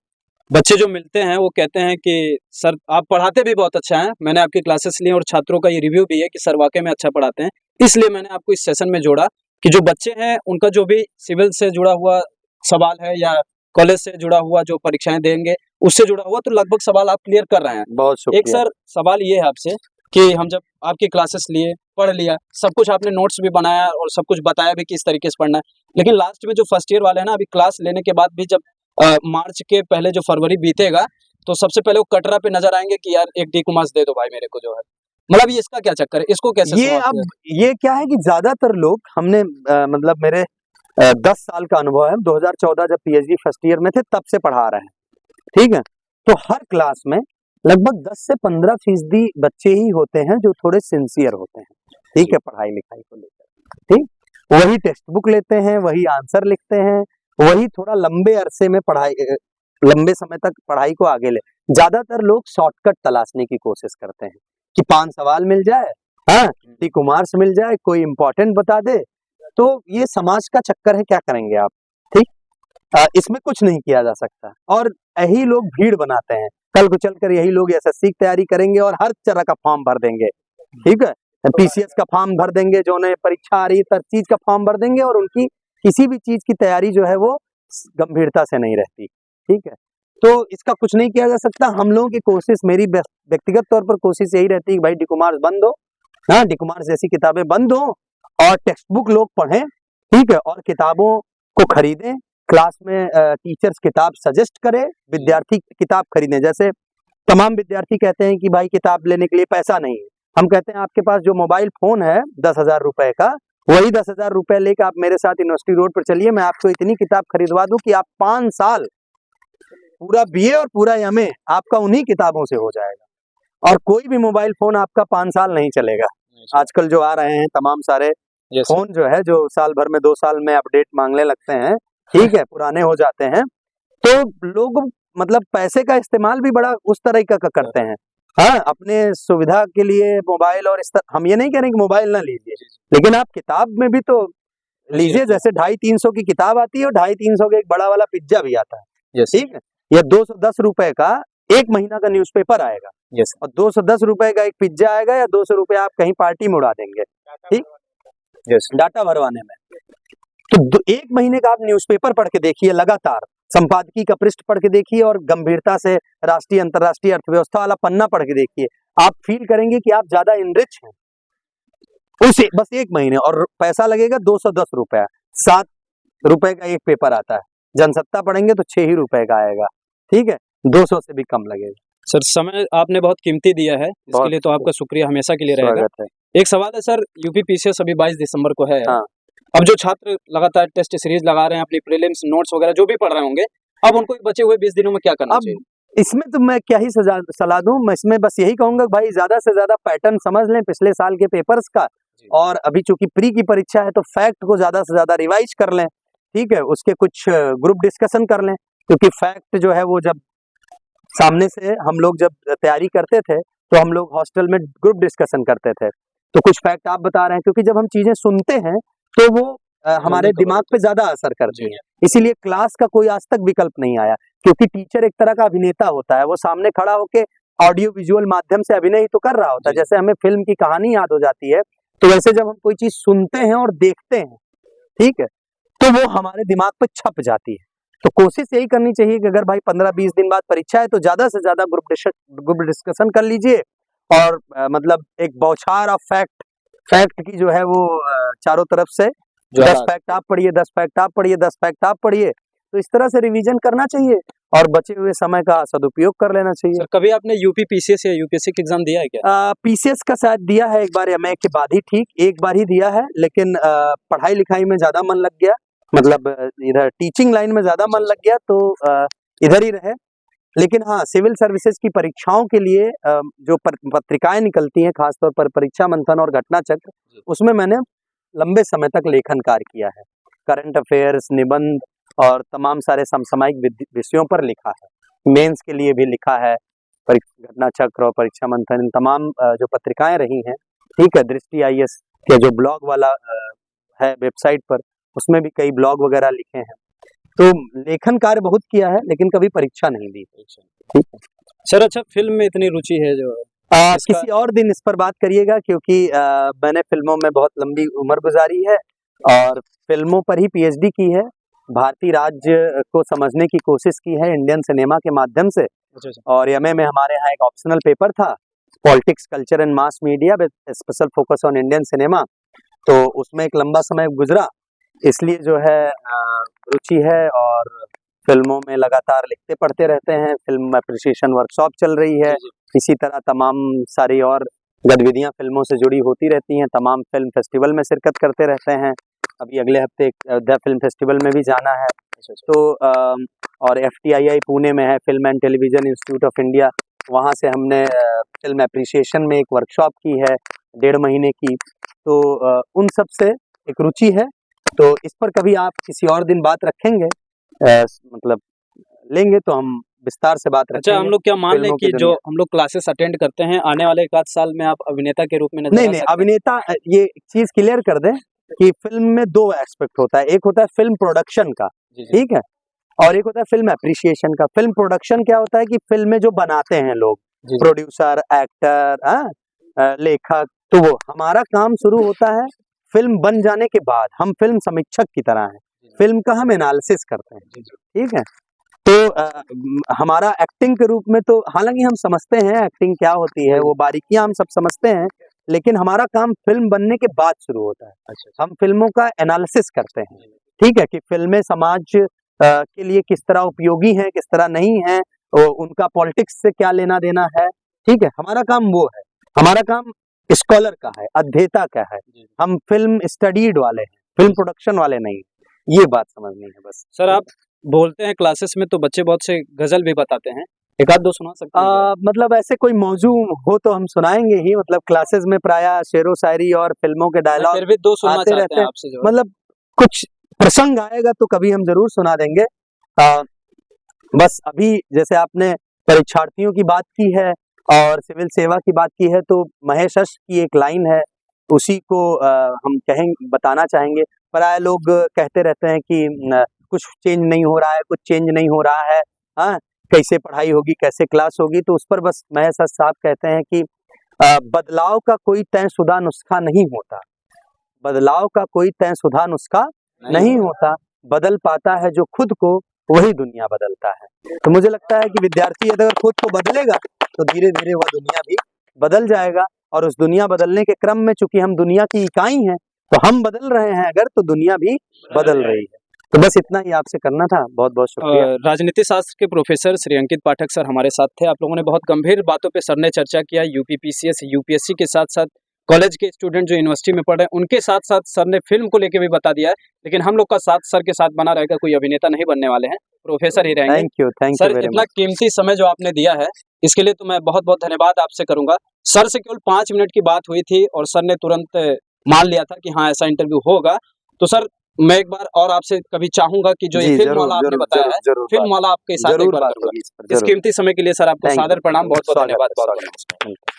बच्चे जो मिलते हैं वो कहते हैं कि सर आप पढ़ाते भी बहुत अच्छा है, मैंने आपकी क्लासेस ली और छात्रों का ये रिव्यू भी है कि सर वाकई में अच्छा पढ़ाते हैं। इसलिए मैंने आपको इस सेशन में जोड़ा कि जो बच्चे हैं उनका जो भी सिविल से जुड़ा हुआ सवाल है या कॉलेज से जुड़ा हुआ जो परीक्षाएं देंगे उससे जुड़ा हुआ, तो लगभग सवाल आप क्लियर कर रहे हैं। बहुत शुक्रिया। एक सर सवाल ये है आपसे कि हम जब आपकी क्लासेस लिए, पढ़ लिया, सब कुछ आपने नोट्स भी बनाया और सब कुछ बताया भी किस तरीके से पढ़ना है, लेकिन लास्ट में जो फर्स्ट ईयर वाले हैं ना, अभी क्लास लेने के बाद भी जब मार्च के पहले जो फरवरी बीतेगा तो सबसे पहले वो कटरा पे नजर आएंगे कि यार एक डी कॉमर्स दे दो भाई मेरे को, जो है मतलब ये इसका क्या चक्कर है, इसको कैसे ये क्या है कि ज्यादातर लोग हमने मतलब मेरे 10 साल का अनुभव है, 2014 जब पीएचडी फर्स्ट ईयर में थे तब से पढ़ा रहे हैं। ठीक है, तो हर क्लास में लगभग 10 से 15% बच्चे ही होते हैं जो थोड़े सिंसियर होते हैं। ठीक है, पढ़ाई लिखाई को लेकर। ठीक, वही टेक्स्ट बुक लेते हैं, वही आंसर लिखते हैं, वही थोड़ा लंबे अरसे में पढ़ाई, लंबे समय तक पढ़ाई को आगे ले। ज्यादातर लोग शॉर्टकट तलाशने की कोशिश करते हैं कि 5 सवाल मिल जाए, हाँ, डी कॉमर्स मिल जाए, कोई इंपॉर्टेंट बता दे। तो ये समाज का चक्कर है, क्या करेंगे आप। ठीक, इसमें कुछ नहीं किया जा सकता और यही लोग भीड़ बनाते हैं। कल को चलकर यही लोग एसएससी की तैयारी करेंगे और हर तरह का फॉर्म भर देंगे। ठीक है, पीसीएस का फॉर्म भर देंगे, जो उन्हें परीक्षा आ रही है हर चीज का फॉर्म भर देंगे और उनकी किसी भी चीज की तैयारी जो है वो गंभीरता से नहीं रहती। ठीक है, तो इसका कुछ नहीं किया जा सकता। हम लोगों की कोशिश, मेरी व्यक्तिगत तौर पर कोशिश यही रहती है कि भाई डी कॉमर्स बंद हो, हाँ, डी कॉमर्स जैसी किताबें बंद हो और टेक्स्ट बुक लोग पढ़ें। ठीक है, और किताबों को खरीदें, क्लास में टीचर्स किताब सजेस्ट करें, विद्यार्थी किताब खरीदें। जैसे तमाम विद्यार्थी कहते हैं कि भाई किताब लेने के लिए पैसा नहीं है, हम कहते हैं आपके पास जो मोबाइल फोन है 10,000 रुपए का, वही 10,000 रुपए लेकर आप मेरे साथ यूनिवर्सिटी रोड पर चलिए, मैं आपको इतनी किताब खरीदवा दूं कि आप 5 साल पूरा बीए और पूरा एमए आपका उन्हीं किताबों से हो जाएगा। और कोई भी मोबाइल फोन आपका 5 साल नहीं चलेगा। आजकल जो आ रहे हैं तमाम सारे फोन जो है, जो साल भर में 2 साल में अपडेट मांगने लगते हैं, ठीक है, पुराने हो जाते हैं। तो लोग मतलब पैसे का इस्तेमाल भी बड़ा उस तरह का करते हैं, हाँ, अपने सुविधा के लिए मोबाइल। और इस तरह हम ये नहीं कह रहे कि मोबाइल ना लीजिए, लेकिन आप किताब में भी तो लीजिए। जैसे 250-300 की किताब आती है और 250-300 का एक बड़ा वाला पिज्जा भी आता है। ठीक है, या 210 रुपए का 1 महीना का न्यूज़पेपर आएगा यस और 210 रुपए का एक पिज्जा आएगा या 200 रुपए आप कहीं पार्टी में उड़ा देंगे, ठीक, यस डाटा भरवाने में। तो 1 महीने का आप न्यूज़पेपर पढ़ के देखिए लगातार, संपादकीय का पृष्ठ पढ़ के देखिए और गंभीरता से राष्ट्रीय अंतर्राष्ट्रीय अर्थव्यवस्था वाला पन्ना पढ़ के देखिए, आप फील करेंगे कि आप ज्यादा इनरिच हैं उसे बस 1 महीने। और पैसा लगेगा 210 रुपया, 7 रुपए का एक पेपर आता है। जनसत्ता पढ़ेंगे तो 6 ही रुपए का आएगा, ठीक है, 200 से भी कम लगेगा। सर, समय आपने बहुत कीमती दिया है, इसके बहुत लिए तो आपका शुक्रिया हमेशा के लिए रहेगा। स्वागत है। एक सवाल है सर, यूपी पीसीएस अभी 22 दिसंबर को है। हाँ। अब जो छात्र लगातार टेस्ट सीरीज लगा रहे हैं, अपनी प्रीलिम्स नोट्स वगैरह जो भी पढ़ रहे होंगे, अब उनको बचे हुए 20 दिनों में क्या करना अब चाहिए? इसमें तो मैं क्या ही सलाह दूं, मैं इसमें बस यही कहूंगा कि भाई ज्यादा से ज्यादा पैटर्न समझ लें पिछले साल के पेपर्स का, और अभी चूंकि प्री की परीक्षा है तो फैक्ट को ज्यादा से ज्यादा रिवाइज कर लें, ठीक है, उसके कुछ ग्रुप डिस्कशन कर लें, क्योंकि फैक्ट जो है वो जब सामने से हम लोग जब तैयारी करते थे तो हम लोग हॉस्टल में ग्रुप डिस्कशन करते थे, तो कुछ फैक्ट आप बता रहे हैं, क्योंकि जब हम चीजें सुनते हैं तो वो हमारे दिमाग पे ज्यादा असर करती है, इसीलिए क्लास का कोई आज तक विकल्प नहीं आया, क्योंकि टीचर एक तरह का अभिनेता होता है, वो सामने खड़ा होके ऑडियो विजुअल माध्यम से अभिनय ही तो कर रहा होता है। जैसे हमें फिल्म की कहानी याद हो जाती है, तो वैसे जब हम कोई चीज सुनते हैं और देखते हैं, ठीक है, तो वो हमारे दिमाग पे छप जाती है। तो कोशिश यही करनी चाहिए कि अगर भाई 15-20 दिन बाद परीक्षा है तो ज्यादा से ज्यादा ग्रुप डिस्कशन कर लीजिए, और मतलब एक बौछार ऑफ फैक्ट की जो है वो चारों तरफ से 10 फैक्ट आप पढ़िए, 10 फैक्ट आप पढ़िए, 10 फैक्ट आप पढ़िए, तो इस तरह से रिवीजन करना चाहिए और बचे हुए समय का सदुपयोग कर लेना चाहिए। सर, कभी आपने यूपी पीसीएस या यूपीएससी की एग्जाम दिया है क्या? पीसीएस का शायद दिया है एक बार, एमए के बाद ही, ठीक, एक बार ही दिया है, लेकिन पढ़ाई लिखाई में ज्यादा मन लग गया, मतलब इधर टीचिंग लाइन में ज्यादा मन लग गया, तो इधर ही रहे। लेकिन हाँ, सिविल सर्विसेज की परीक्षाओं के लिए जो पत्रिकाएं निकलती हैं, खासतौर पर परीक्षा मंथन और घटना चक्र, उसमें मैंने लंबे समय तक लेखन कार्य किया है, करंट अफेयर्स, निबंध और तमाम सारे समसामयिक विषयों पर लिखा है, मेंस के लिए भी लिखा है, घटना चक्र और परीक्षा मंथन, इन तमाम जो पत्रिकाएं रही हैं, ठीक है, दृष्टि आईएएस के जो ब्लॉग वाला है वेबसाइट पर, उसमें भी कई ब्लॉग वगैरह लिखे हैं, तो लेखन कार्य बहुत किया है, लेकिन कभी परीक्षा नहीं दी, ठीक है सर। अच्छा, फिल्म में इतनी रुचि है जो किसी और दिन इस पर बात करिएगा, क्योंकि मैंने फिल्मों में बहुत लंबी उम्र गुजारी है और फिल्मों पर ही पीएचडी की है, भारतीय राज्य को समझने की कोशिश की है इंडियन सिनेमा के माध्यम से। और एमए में हमारे यहाँ एक ऑप्शनल पेपर था, politics, culture and mass media with special focus on Indian cinema, तो उसमें एक लंबा समय गुजरा, इसलिए जो है रुचि है और फिल्मों में लगातार लिखते पढ़ते रहते हैं, फिल्म एप्रिसिएशन वर्कशॉप चल रही है, इसी तरह तमाम सारी और गतिविधियां फिल्मों से जुड़ी होती रहती हैं, तमाम फिल्म फेस्टिवल में शिरकत करते रहते हैं, अभी अगले हफ्ते अयोध्या फिल्म फेस्टिवल में भी जाना है, तो और FTII पुणे में है, film and television institute of India, वहाँ से हमने फिल्म एप्रिसिएशन में एक वर्कशॉप की है 1.5 महीने की, तो उन सब से एक रुचि है, तो इस पर कभी आप किसी और दिन बात रखेंगे, मतलब लेंगे तो हम विस्तार से बात रखेंगे। अच्छा, हम लोग क्या मान लें कि जो हम लोग क्लासेस अटेंड करते हैं, आने वाले 1 आध साल में आप अभिनेता के रूप में नजर नहीं, अभिनेता, ये चीज क्लियर कर दें कि फिल्म में 2 एस्पेक्ट होता है, एक होता है फिल्म प्रोडक्शन का, ठीक है, और एक होता है फिल्म एप्रिसिएशन का। फिल्म प्रोडक्शन क्या होता है कि फिल्में जो बनाते हैं लोग, प्रोड्यूसर, एक्टर, लेखक, तो वो हमारा काम शुरू होता है फिल्म बन जाने के बाद, हम फिल्म समीक्षक की तरह हैं, फिल्म का हम एनालिसिस करते हैं, ठीक है, तो हमारा एक्टिंग के रूप में तो हालांकि हम समझते हैं एक्टिंग क्या होती है, वो बारीकियां हम सब समझते हैं, लेकिन हमारा काम फिल्म बनने के बाद शुरू होता है। हम फिल्मों का एनालिसिस करते हैं, ठीक है, कि फिल्में समाज के लिए किस तरह उपयोगी हैं, किस तरह नहीं है, उनका पॉलिटिक्स से क्या लेना देना है, ठीक है, हमारा काम वो है, हमारा काम स्कॉलर का है, अध्येता का है, हम फिल्म स्टडीड वाले हैं, फिल्म प्रोडक्शन वाले नहीं, ये बात समझनी है बस। सर, आप बोलते हैं क्लासेस में तो बच्चे बहुत से गजल भी बताते हैं, एक आध दो सुना सकते हैं? मतलब ऐसे कोई मौजू हो तो हम सुनाएंगे ही, मतलब क्लासेस में प्रायः शेरो शायरी और फिल्मों के डायलॉग फिर भी 2 सुनना आते रहते हैं आपसे, मतलब कुछ प्रसंग आएगा तो कभी हम जरूर सुना देंगे। बस अभी जैसे आपने परीक्षार्थियों की बात की है और सिविल सेवा की बात की है, तो महेश अश्व की एक लाइन है, उसी को हम बताना चाहेंगे। प्राय लोग कहते रहते हैं कि कुछ चेंज नहीं हो रहा है, कुछ चेंज नहीं हो रहा है, हाँ, कैसे पढ़ाई होगी, कैसे क्लास होगी, तो उस पर बस महेश सर साहब कहते हैं कि बदलाव का कोई तयशुदा नुस्खा नहीं होता, बदलाव का कोई तयशुदा नुस्खा नहीं होता, बदल पाता है जो खुद को, वही दुनिया बदलता है। तो मुझे लगता है कि विद्यार्थी अगर खुद को बदलेगा तो धीरे धीरे वह दुनिया भी बदल जाएगा, और उस दुनिया बदलने के क्रम में चूंकि हम दुनिया की इकाई हैं, तो हम बदल रहे हैं अगर, तो दुनिया भी बदल रही है। तो बस इतना ही आपसे करना था, बहुत बहुत शुक्रिया। राजनीति शास्त्र के प्रोफेसर श्री अंकित पाठक सर हमारे साथ थे। आप लोगों ने बहुत गंभीर बातों पे सर ने चर्चा किया। यूपीपीसीएस यूपीएससी के साथ साथ कॉलेज के स्टूडेंट जो यूनिवर्सिटी में पढ़ रहे हैं उनके साथ साथ सर ने फिल्म को लेकर भी बता दिया है, लेकिन हम लोग का साथ सर के साथ बना रहेगा, कोई अभिनेता नहीं बनने वाले हैं, प्रोफेसर ही रहेंगे। थैंक यू सर, इतना कीमती समय जो आपने दिया है इसके लिए तो मैं बहुत बहुत धन्यवाद आपसे करूंगा। सर से केवल 5 मिनट की बात हुई थी और सर ने तुरंत मान लिया था कि हाँ ऐसा इंटरव्यू होगा। तो सर मैं एक बार और आपसे कभी चाहूंगा कि जो ये फिल्म वाला आपने बताया है, फिल्म वाला आपके साथ एक बार करूंगा। इस कीमती समय के लिए सर आपको सादर प्रणाम, बहुत बहुत धन्यवाद।